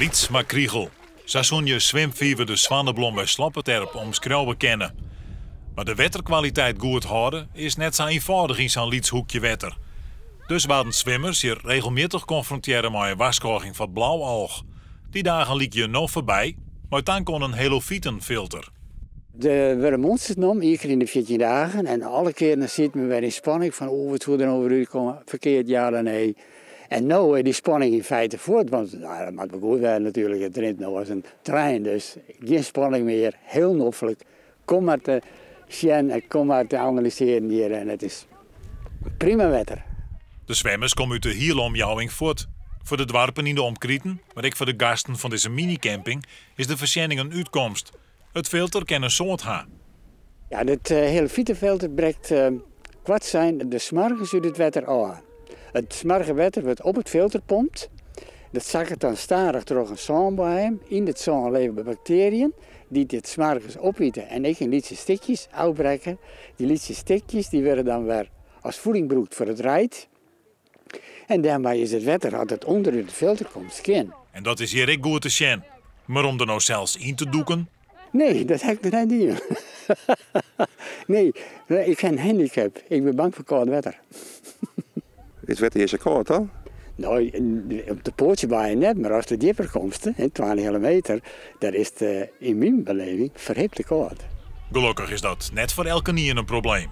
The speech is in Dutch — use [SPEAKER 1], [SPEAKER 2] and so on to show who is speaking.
[SPEAKER 1] Liets maar kriegel. Seizoen je zwemfever de Zwanneblom bij Sloppeterp omschreeuwen kennen. Maar de wetterkwaliteit goed houden is net zo eenvoudig in zo'n Liets hoekje wetter. Dus waren zwimmers hier regelmatig confronteren met een waskoging van blauwalg. Die dagen liep je nog voorbij, maar dan kon een helofietenfilter.
[SPEAKER 2] De Wermonsters nam, één keer in de 14 dagen. En alle keren zit me weer in spanning van wat we er over uitkomen, verkeerd ja dan nee. En nu is die spanning in feite voort, want dat moet goed zijn natuurlijk. Het rent nou als een trein, dus geen spanning meer, heel noffelijk. Kom maar te zien en kom maar te analyseren hier en het is prima wetter.
[SPEAKER 1] De zwemmers komen uit de hielomjouwing voort. Voor de dwarpen in de omkrieten, maar ook voor de gasten van deze minicamping, is de verzending een uitkomst. Het filter kan een soort ha.
[SPEAKER 2] Ja, dit hele fietenfilter brengt kwart zijn de s'morgens uit het wetter aan. Het s'morgenwetter wordt op het filter pompt. Dat zakt dan stadig door een zon bij hem. In het zon leven bacteriën die dit s'morgens opeten en ik in lietse stikjes uitbrekken. Die lietse stikjes die worden dan weer als voeding gebruikt voor het rijt. En daarmee is het wetter dat het onder het filter komt skin.
[SPEAKER 1] En dat is hier ook goed te zien. Maar om er nou zelfs in te doeken?
[SPEAKER 2] Nee, dat heb ik er niet in. Nee, ik heb een handicap. Ik ben bang voor koud wetter.
[SPEAKER 3] Is het wetter hier zo koud dan?
[SPEAKER 2] Nou, op de poortje bij je net, maar als de dieper komt, 20 kilometer, daar is het in mijn beleving verhip te koud.
[SPEAKER 1] Gelukkig is dat net voor elke nie een probleem.